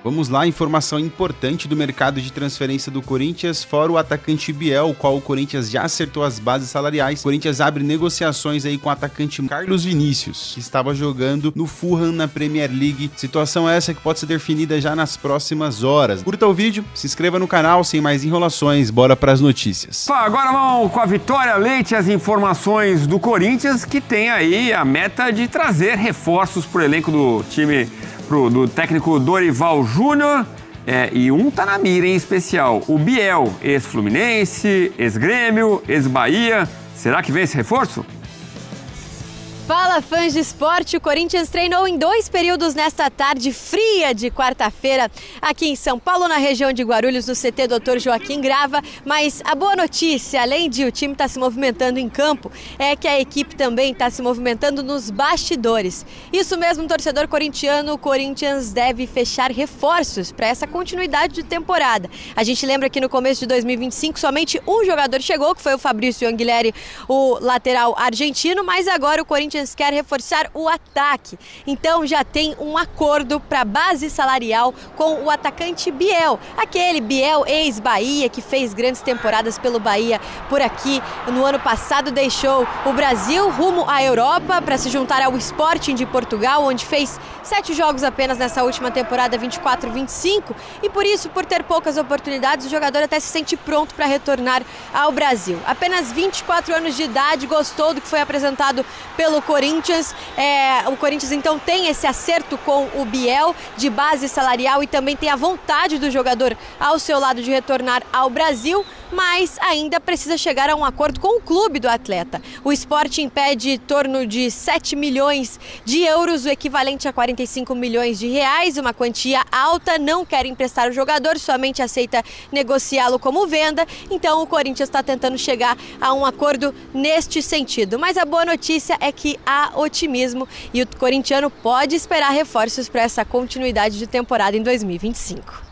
Vamos lá, informação importante do mercado de transferência do Corinthians, fora o atacante Biel, o qual o Corinthians já acertou as bases salariais. O Corinthians abre negociações aí com o atacante Carlos Vinícius, que estava jogando no Fulham na Premier League. Situação essa que pode ser definida já nas próximas horas. Curta o vídeo, se inscreva no canal, sem mais enrolações, bora para as notícias. Agora vamos com a Vitória Leite, as informações do Corinthians, que tem aí a meta de trazer reforços para o elenco do time do técnico Dorival Júnior, e um tá na mira em especial, o Biel, ex-Fluminense, ex-Grêmio, ex-Bahia. Será que vem esse reforço? Fala, fãs de esporte! O Corinthians treinou em 2 períodos nesta tarde fria de quarta-feira aqui em São Paulo, na região de Guarulhos, no CT Dr. Joaquim Grava. Mas a boa notícia, além de o time estar se movimentando em campo, é que a equipe também está se movimentando nos bastidores. Isso mesmo, torcedor corintiano, o Corinthians deve fechar reforços para essa continuidade de temporada. A gente lembra que no começo de 2025 somente um jogador chegou, que foi o Fabrício Anguilleri, o lateral argentino, mas agora o Corinthians quer reforçar o ataque. Então já tem um acordo para base salarial com o atacante Biel. Aquele Biel ex-Bahia que fez grandes temporadas pelo Bahia por aqui. No ano passado deixou o Brasil rumo à Europa para se juntar ao Sporting de Portugal, onde fez 7 jogos apenas nessa última temporada, 24-25. E por isso, por ter poucas oportunidades, o jogador até se sente pronto para retornar ao Brasil. Apenas 24 anos de idade, gostou do que foi apresentado pelo Corinthians. O Corinthians então tem esse acerto com o Biel de base salarial e também tem a vontade do jogador ao seu lado de retornar ao Brasil, mas ainda precisa chegar a um acordo com o clube do atleta. O Sporting pede em torno de 7 milhões de euros, o equivalente a 45 milhões de reais, uma quantia alta, não quer emprestar o jogador, somente aceita negociá-lo como venda. Então o Corinthians está tentando chegar a um acordo neste sentido. Mas a boa notícia é que há otimismo e o corintiano pode esperar reforços para essa continuidade de temporada em 2025.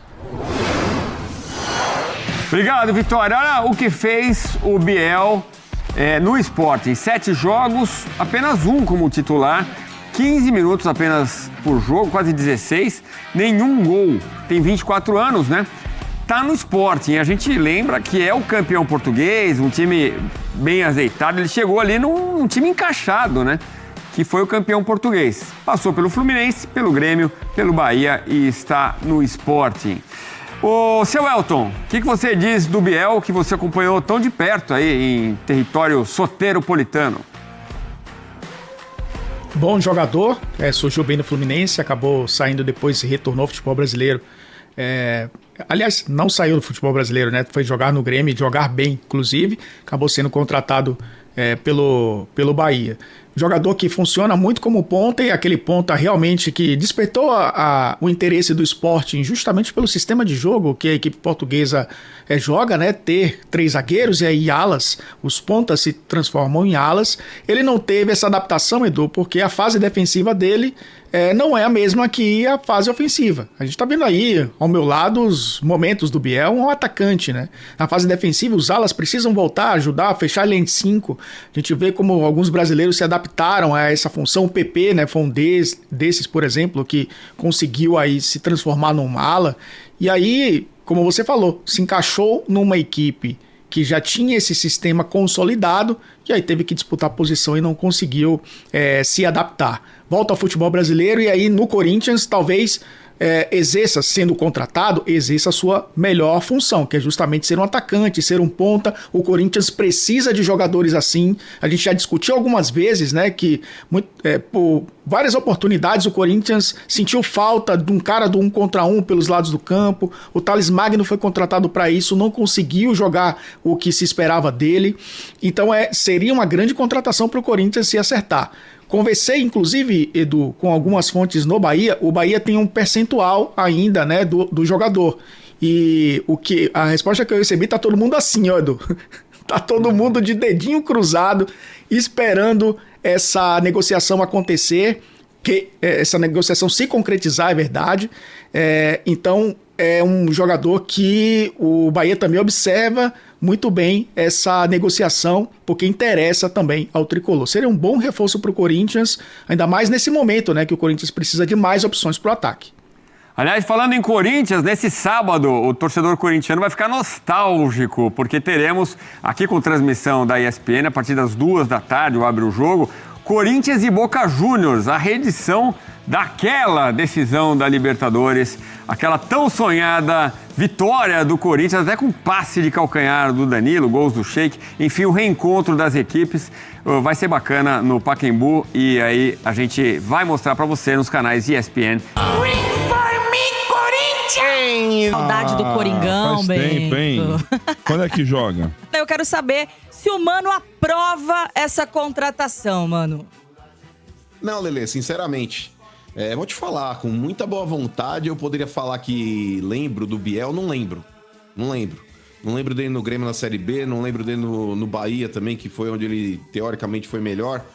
Obrigado, Vitória. Olha o que fez o Biel no Sporting. 7 jogos, apenas um como titular, 15 minutos apenas por jogo, quase 16, nenhum gol. Tem 24 anos, né? Tá no Sporting. A gente lembra que é o campeão português, um time bem azeitado. Ele chegou ali num time encaixado, né? Que foi o campeão português. Passou pelo Fluminense, pelo Grêmio, pelo Bahia e está no Sporting. Ô, seu Elton, o que você diz do Biel, que você acompanhou tão de perto aí em território soteropolitano? Bom jogador, surgiu bem no Fluminense, acabou saindo depois e retornou ao futebol brasileiro. Aliás, não saiu do futebol brasileiro, né? Foi jogar no Grêmio, jogar bem, inclusive. Acabou sendo contratado pelo Bahia. Jogador que funciona muito como ponta, e aquele ponta realmente que despertou o interesse do Sporting justamente pelo sistema de jogo que a equipe portuguesa joga, né? Ter 3 zagueiros e aí alas, os pontas se transformam em alas. Ele não teve essa adaptação, Edu, porque a fase defensiva dele não é a mesma que a fase ofensiva. A gente tá vendo aí, ao meu lado, os momentos do Biel, um atacante, né? Na fase defensiva, os alas precisam voltar, ajudar a fechar a linha de 5. A gente vê como alguns brasileiros se adaptaram a essa função. O PP, né, foi um desses, por exemplo, que conseguiu aí se transformar num ala. E aí, como você falou, se encaixou numa equipe que já tinha esse sistema consolidado e aí teve que disputar a posição e não conseguiu se adaptar. Volta ao futebol brasileiro e aí no Corinthians talvez exerça, sendo contratado, exerça a sua melhor função, que é justamente ser um atacante, ser um ponta. O Corinthians precisa de jogadores assim. A gente já discutiu algumas vezes, né, que por várias oportunidades o Corinthians sentiu falta de um cara do 1 contra 1 pelos lados do campo. O Thales Magno foi contratado para isso, não conseguiu jogar o que se esperava dele. Então seria uma grande contratação para o Corinthians se acertar. Conversei, inclusive, Edu, com algumas fontes no Bahia. O Bahia tem um percentual ainda, né, do jogador. E a resposta que eu recebi, tá todo mundo assim, ó, Edu. Tá todo mundo de dedinho cruzado, esperando essa negociação acontecer, que essa negociação se concretizar, é verdade. Então, é um jogador que o Bahia também observa muito bem essa negociação, porque interessa também ao tricolor. Seria um bom reforço para o Corinthians, ainda mais nesse momento, né, que o Corinthians precisa de mais opções para o ataque. Aliás, falando em Corinthians, nesse sábado o torcedor corintiano vai ficar nostálgico, porque teremos aqui com transmissão da ESPN, a partir das 14h, o Abre o Jogo, Corinthians e Boca Juniors, a reedição daquela decisão da Libertadores, aquela tão sonhada vitória do Corinthians, até com passe de calcanhar do Danilo, gols do Sheik, enfim, o reencontro das equipes vai ser bacana no Pacaembu e aí a gente vai mostrar para você nos canais ESPN. Saudade do Coringão, faz tempo, hein? Quando é que joga? Eu quero saber se o Mano aprova essa contratação, Mano. Não, Lelê, sinceramente, vou te falar, com muita boa vontade eu poderia falar que lembro do Biel, não lembro. Não lembro dele no Grêmio na Série B, não lembro dele no Bahia também, que foi onde ele teoricamente foi melhor.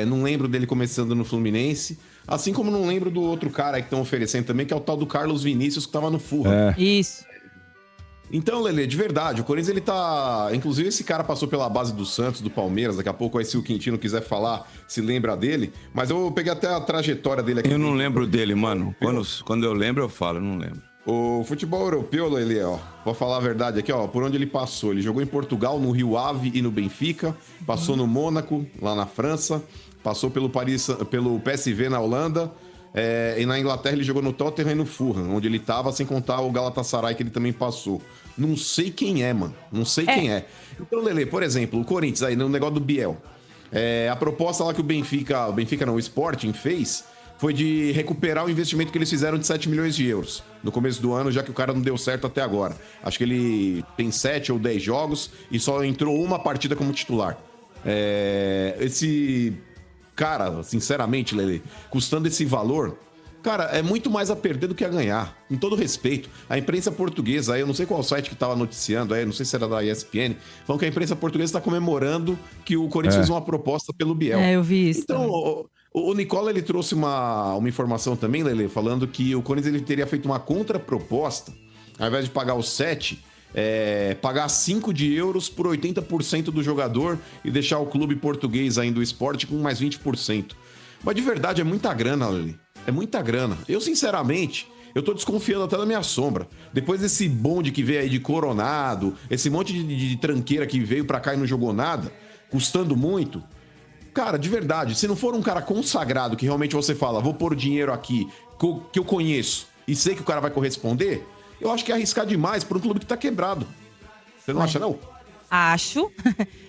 Não lembro dele começando no Fluminense. Assim como não lembro do outro cara que estão oferecendo também, que é o tal do Carlos Vinícius, que tava no Fulham. Isso. Então, Lelê, de verdade, o Corinthians, ele tá... Inclusive, esse cara passou pela base do Santos, do Palmeiras. Daqui a pouco, aí, se o Quintino quiser falar, se lembra dele. Mas eu peguei até a trajetória dele aqui. Eu não lembro dele, mano. Quando eu lembro, eu falo, eu não lembro. O futebol europeu, Lelê, ó, vou falar a verdade aqui, ó, por onde ele passou. Ele jogou em Portugal, no Rio Ave e no Benfica. Passou no Mônaco, lá na França. Passou pelo PSV na Holanda. E na Inglaterra ele jogou no Tottenham e no Fulham, onde ele tava, sem contar o Galatasaray, que ele também passou. Não sei quem é, mano. Não sei quem é. Então, Lelê, por exemplo, o Corinthians aí, no negócio do Biel. A proposta lá que o Sporting fez foi de recuperar o investimento que eles fizeram de 7 milhões de euros no começo do ano, já que o cara não deu certo até agora. Acho que ele tem 7 ou 10 jogos e só entrou uma partida como titular. Esse cara, sinceramente, Lelê, custando esse valor, cara, é muito mais a perder do que a ganhar. Com todo respeito, a imprensa portuguesa, aí eu não sei qual site que tava noticiando, aí não sei se era da ESPN, falando que a imprensa portuguesa está comemorando que o Corinthians fez uma proposta pelo Biel. Eu vi isso. Então, o Nicola, ele trouxe uma informação também, Lelê, falando que o Corinthians ele teria feito uma contraproposta, ao invés de pagar os 7, pagar 5 de euros por 80% do jogador e deixar o clube português ainda do esporte com mais 20%. Mas de verdade, é muita grana, Lelê. É muita grana. Eu, sinceramente, eu tô desconfiando até da minha sombra. Depois desse bonde que veio aí de Coronado, esse monte de tranqueira que veio pra cá e não jogou nada, custando muito. Cara, de verdade, se não for um cara consagrado que realmente você fala, vou pôr o dinheiro aqui, que eu conheço e sei que o cara vai corresponder, eu acho que é arriscar demais por um clube que tá quebrado. Você não acha, não? Acho.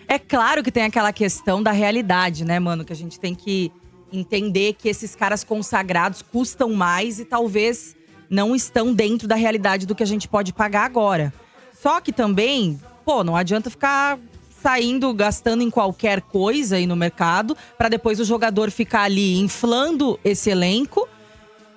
É claro que tem aquela questão da realidade, né, mano? Que a gente tem que entender que esses caras consagrados custam mais e talvez não estão dentro da realidade do que a gente pode pagar agora. Só que também, não adianta ficar saindo, gastando em qualquer coisa aí no mercado, para depois o jogador ficar ali inflando esse elenco,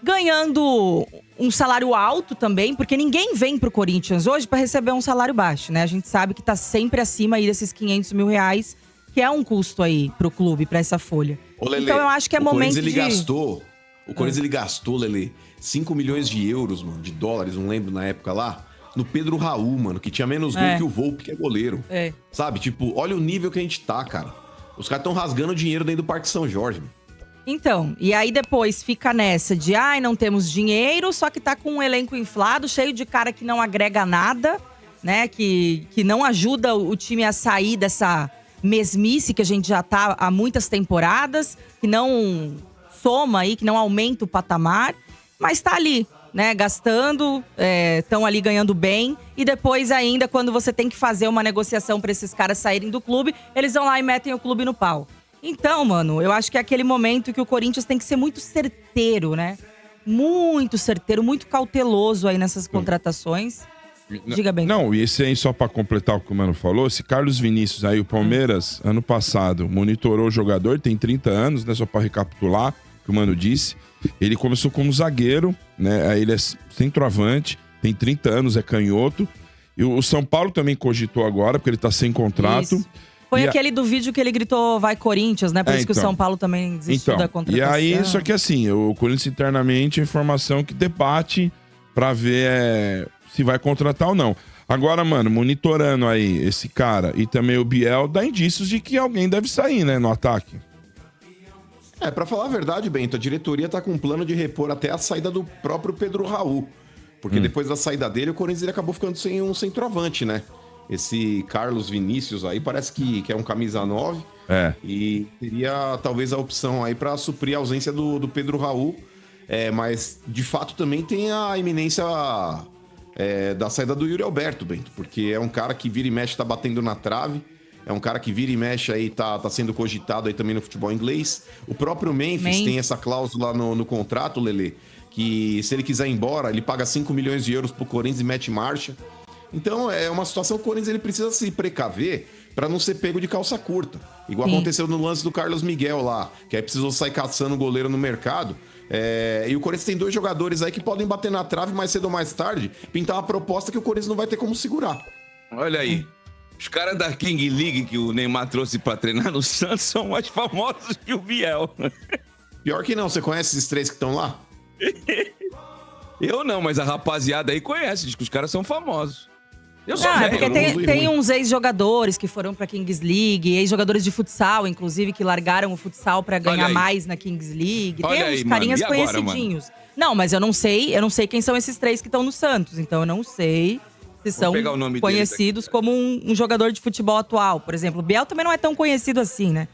ganhando um salário alto também, porque ninguém vem pro Corinthians hoje para receber um salário baixo, né? A gente sabe que tá sempre acima aí desses 500 mil reais, que é um custo aí pro clube, pra essa folha. Ô, Lelê, então eu acho que é momento de... O Corinthians, ele gastou, Lelê, 5 milhões de euros, mano, de dólares, não lembro na época lá, no Pedro Raul, mano, que tinha menos gol que o Volpi, que é goleiro. Sabe? Tipo, olha o nível que a gente tá, cara. Os caras tão rasgando dinheiro dentro do Parque São Jorge, mano. Então, e aí depois fica nessa de, não temos dinheiro, só que tá com um elenco inflado, cheio de cara que não agrega nada, né? Que não ajuda o time a sair dessa mesmice que a gente já tá há muitas temporadas, que não soma aí, que não aumenta o patamar, mas tá ali, né? Gastando, estão ali ganhando bem, e depois ainda, quando você tem que fazer uma negociação para esses caras saírem do clube, eles vão lá e metem o clube no pau. Então, mano, eu acho que é aquele momento que o Corinthians tem que ser muito certeiro, né? Muito certeiro, muito cauteloso aí nessas contratações. Diga bem. Não, e esse aí, só pra completar o que o Mano falou, esse Carlos Vinícius aí, o Palmeiras, ano passado, monitorou o jogador, tem 30 anos, né? Só pra recapitular o que o Mano disse. Ele começou como zagueiro, né? Aí ele é centroavante, tem 30 anos, é canhoto. E o São Paulo também cogitou agora, porque ele tá sem contrato. Isso. Foi aquele do vídeo que ele gritou, vai Corinthians, né? Por isso que o São Paulo também desistiu da contratação. E aí, só que assim, o Corinthians internamente, a informação que debate pra ver se vai contratar ou não. Agora, mano, monitorando aí esse cara e também o Biel, dá indícios de que alguém deve sair, né, no ataque. Pra falar a verdade, Bento, a diretoria tá com um plano de repor até a saída do próprio Pedro Raul. Porque depois da saída dele, o Corinthians ele acabou ficando sem um centroavante, né? Esse Carlos Vinícius aí parece que é um camisa 9. E teria talvez a opção aí pra suprir a ausência do Pedro Raul. Mas, de fato, também tem a iminência da saída do Yuri Alberto, Bento. Porque é um cara que vira e mexe, tá batendo na trave. É um cara que vira e mexe aí, tá sendo cogitado aí também no futebol inglês. O próprio Memphis tem essa cláusula no contrato, Lelê, que se ele quiser ir embora, ele paga 5 milhões de euros pro Corinthians e mete marcha. Então é uma situação que o Corinthians ele precisa se precaver para não ser pego de calça curta. Igual aconteceu no lance do Carlos Miguel lá, que aí precisou sair caçando o goleiro no mercado. E o Corinthians tem 2 jogadores aí que podem bater na trave mais cedo ou mais tarde, pintar uma proposta que o Corinthians não vai ter como segurar. Olha aí. Os caras da King League que o Neymar trouxe pra treinar no Santos são mais famosos que o Biel. Pior que não, você conhece esses 3 que estão lá? Eu não, mas a rapaziada aí conhece, diz que os caras são famosos. Eu sou velho, porque tem ruim. uns ex-jogadores que foram pra Kings League, ex-jogadores de futsal, inclusive, que largaram o futsal pra ganhar mais na Kings League. Olha tem aí, uns carinhas mano. E agora, conhecidinhos. Não, mas eu não sei quem são esses 3 que estão no Santos, então eu não sei se são conhecidos como um jogador de futebol atual. Por exemplo, o Biel também não é tão conhecido assim, né?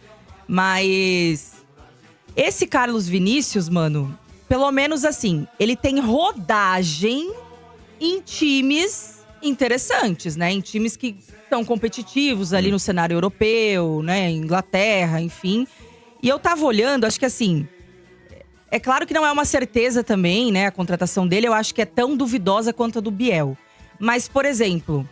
Mas esse Carlos Vinícius, mano, pelo menos assim, ele tem rodagem em times interessantes, né? Em times que são competitivos ali no cenário europeu, né? Inglaterra, enfim. E eu tava olhando, acho que assim, é claro que não é uma certeza também, né? A contratação dele, eu acho que é tão duvidosa quanto a do Biel. Mas, por exemplo,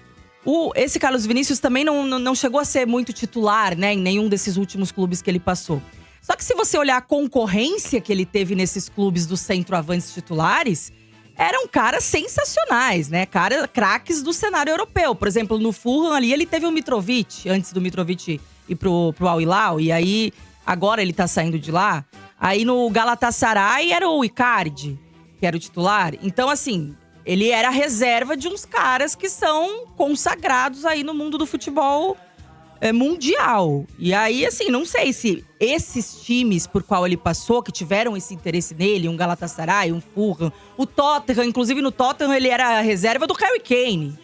esse Carlos Vinícius também não chegou a ser muito titular, né? Em nenhum desses últimos clubes que ele passou. Só que se você olhar a concorrência que ele teve nesses clubes dos centroavantes titulares, eram caras sensacionais, né? Craques do cenário europeu. Por exemplo, no Fulham ali, ele teve o Mitrovic, antes do Mitrovic ir pro Al Hilal. E aí, agora ele tá saindo de lá. Aí no Galatasaray era o Icardi, que era o titular. Então, assim, ele era a reserva de uns caras que são consagrados aí no mundo do futebol mundial. E aí, assim, não sei se esses times por qual ele passou, que tiveram esse interesse nele, um Galatasaray, um Fulham, o Tottenham, inclusive no Tottenham ele era a reserva do Harry Kane.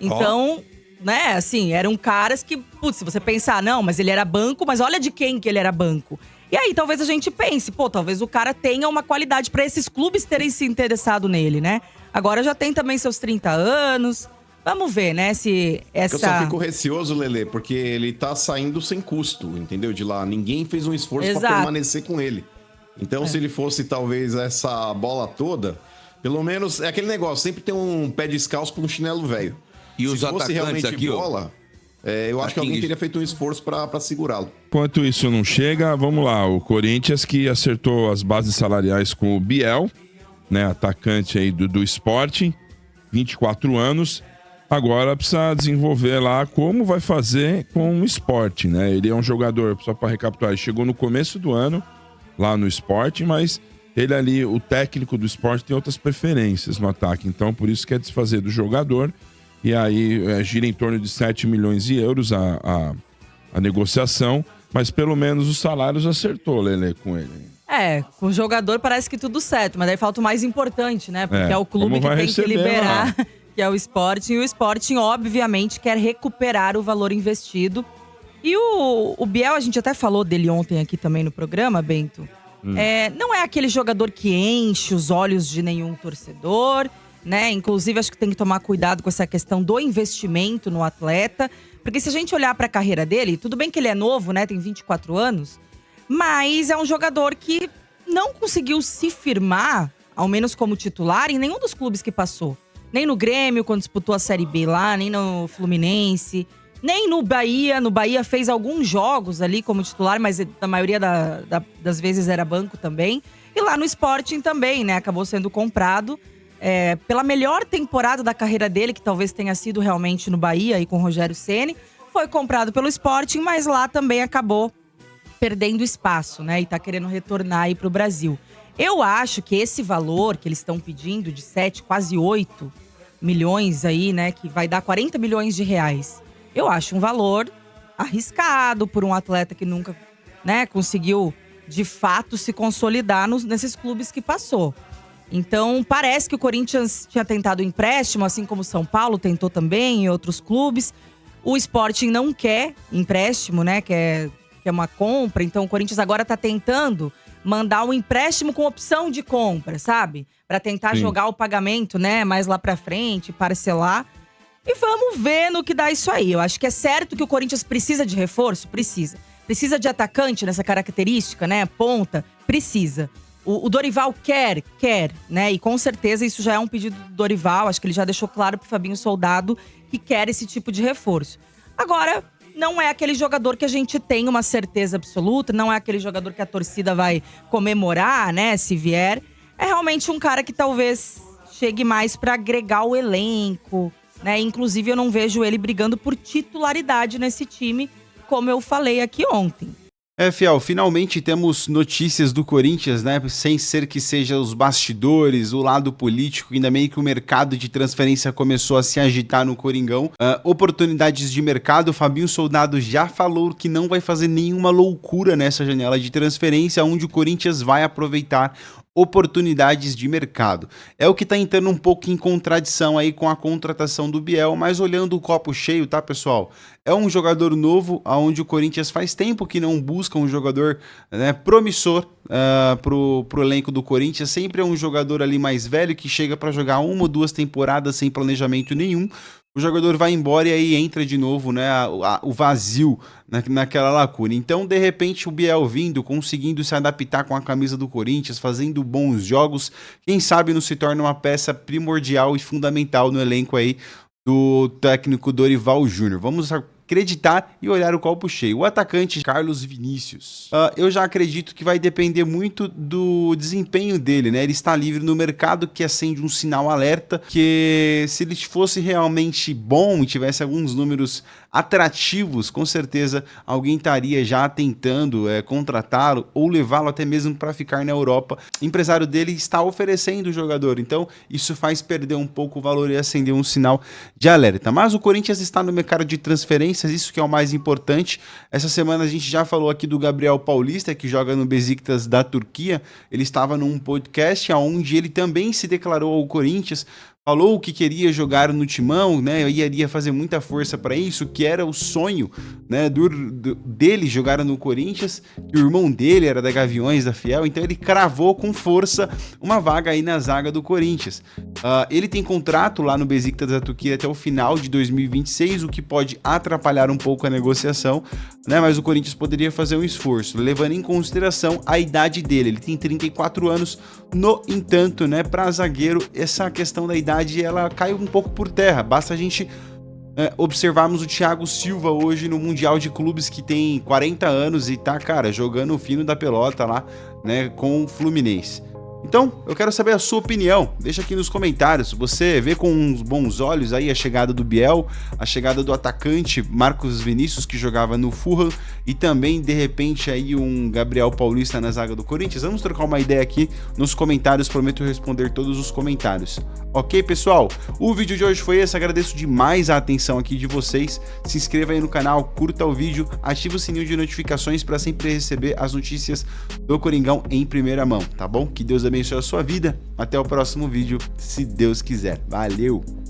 Então, né, assim, eram caras que, putz, se você pensar, não, mas ele era banco, mas olha de quem que ele era banco. E aí, talvez a gente pense, talvez o cara tenha uma qualidade pra esses clubes terem se interessado nele, né? Agora já tem também seus 30 anos. Vamos ver, né, se essa... Eu só fico receoso, Lelê, porque ele tá saindo sem custo, entendeu? De lá, ninguém fez um esforço pra permanecer com ele. Então, se ele fosse, talvez, essa bola toda, pelo menos, é aquele negócio, sempre tem um pé descalço pra um chinelo velho. E os atacantes realmente aqui, bola, eu acho que alguém teria feito um esforço pra segurá-lo. Enquanto isso não chega, vamos lá. O Corinthians que acertou as bases salariais com o Biel, né, atacante aí do Sporting, 24 anos. Agora precisa desenvolver lá como vai fazer com o Sporting, né? Ele é um jogador, só para recapitular, ele chegou no começo do ano lá no Sporting, mas ele ali, o técnico do Sporting tem outras preferências no ataque. Então, por isso quer desfazer do jogador. E aí gira em torno de 7 milhões de euros a negociação. Mas pelo menos os salários acertou, Lelê, com ele. Com o jogador parece que tudo certo, mas aí falta o mais importante, né? Porque é o clube que tem que liberar, que é o Sporting. E o Sporting, obviamente, quer recuperar o valor investido. E o Biel, a gente até falou dele ontem aqui também no programa, Bento. Não é aquele jogador que enche os olhos de nenhum torcedor, né? Inclusive, acho que tem que tomar cuidado com essa questão do investimento no atleta. Porque se a gente olhar para a carreira dele, tudo bem que ele é novo, né? Tem 24 anos. Mas é um jogador que não conseguiu se firmar, ao menos como titular, em nenhum dos clubes que passou. Nem no Grêmio, quando disputou a Série B lá, nem no Fluminense, nem no Bahia. No Bahia fez alguns jogos ali como titular, mas na maioria das vezes era banco também. E lá no Sporting também, né? Acabou sendo comprado pela melhor temporada da carreira dele, que talvez tenha sido realmente no Bahia, aí com o Rogério Ceni. Foi comprado pelo Sporting, mas lá também acabou perdendo espaço, né? E tá querendo retornar aí pro Brasil. Eu acho que esse valor que eles estão pedindo de 7, quase 8 milhões aí, né? Que vai dar 40 milhões de reais. Eu acho um valor arriscado por um atleta que nunca, né, conseguiu de fato se consolidar nesses clubes que passou. Então, parece que o Corinthians tinha tentado empréstimo, assim como o São Paulo tentou também em outros clubes. O Sporting não quer empréstimo, né? Quer uma compra. Então, o Corinthians agora tá tentando mandar um empréstimo com opção de compra, sabe? Para tentar jogar o pagamento, né? Mais lá pra frente, parcelar. E vamos ver no que dá isso aí. Eu acho que é certo que o Corinthians precisa de reforço? Precisa. Precisa de atacante nessa característica, né? Ponta? Precisa. O Dorival quer, né? E com certeza isso já é um pedido do Dorival. Acho que ele já deixou claro pro Fabinho Soldado que quer esse tipo de reforço. Agora, não é aquele jogador que a gente tem uma certeza absoluta. Não é aquele jogador que a torcida vai comemorar, né? Se vier. É realmente um cara que talvez chegue mais para agregar o elenco, né? Inclusive, eu não vejo ele brigando por titularidade nesse time, como eu falei aqui ontem. Fiel, finalmente temos notícias do Corinthians, né? Sem ser que seja os bastidores, o lado político, ainda meio que o mercado de transferência começou a se agitar no Coringão. Oportunidades de mercado, o Fabinho Soldado já falou que não vai fazer nenhuma loucura nessa janela de transferência, onde o Corinthians vai aproveitar oportunidades de mercado. É o que tá entrando um pouco em contradição aí com a contratação do Biel, mas olhando o copo cheio, tá, pessoal? É um jogador novo, onde o Corinthians faz tempo que não busca um jogador, né, promissor pro elenco do Corinthians. Sempre é um jogador ali mais velho que chega para jogar 1 ou 2 temporadas sem planejamento nenhum. O jogador vai embora e aí entra de novo, né, o vazio naquela lacuna. Então, de repente, o Biel vindo, conseguindo se adaptar com a camisa do Corinthians, fazendo bons jogos, quem sabe não se torna uma peça primordial e fundamental no elenco aí do técnico Dorival Júnior. Vamos acreditar e olhar o copo cheio. O atacante Carlos Vinícius. Eu já acredito que vai depender muito do desempenho dele, né? Ele está livre no mercado, que acende um sinal alerta, que se ele fosse realmente bom e tivesse alguns números atrativos, com certeza alguém estaria já tentando contratá-lo ou levá-lo até mesmo para ficar na Europa. O empresário dele está oferecendo o jogador, então isso faz perder um pouco o valor e acender um sinal de alerta. Mas o Corinthians está no mercado de transferências, isso que é o mais importante. Essa semana a gente já falou aqui do Gabriel Paulista, que joga no Besiktas da Turquia. Ele estava num podcast onde ele também se declarou ao Corinthians, falou que queria jogar no Timão, né? Iria fazer muita força para isso, que era o sonho, né, dele jogar no Corinthians, que o irmão dele era da Gaviões da Fiel, então ele cravou com força uma vaga aí na zaga do Corinthians. Ele tem contrato lá no Besiktas da Turquia até o final de 2026, o que pode atrapalhar um pouco a negociação, né? Mas o Corinthians poderia fazer um esforço, levando em consideração a idade dele. Ele tem 34 anos, no entanto, né, para zagueiro, essa questão da idade ela cai um pouco por terra. Basta a gente observarmos o Thiago Silva hoje no Mundial de Clubes, que tem 40 anos e tá, cara, jogando o fino da pelota lá, né, com o Fluminense. Então, eu quero saber a sua opinião. Deixa aqui nos comentários. Você vê com uns bons olhos aí a chegada do Biel, a chegada do atacante Marcos Vinícius, que jogava no Fulham, e também, de repente, aí um Gabriel Paulista na zaga do Corinthians? Vamos trocar uma ideia aqui nos comentários. Prometo responder todos os comentários. Ok, pessoal? O vídeo de hoje foi esse. Agradeço demais a atenção aqui de vocês. Se inscreva aí no canal, curta o vídeo, ative o sininho de notificações para sempre receber as notícias do Coringão em primeira mão, tá bom? Que Deus abençoe a sua vida. Até o próximo vídeo, se Deus quiser. Valeu!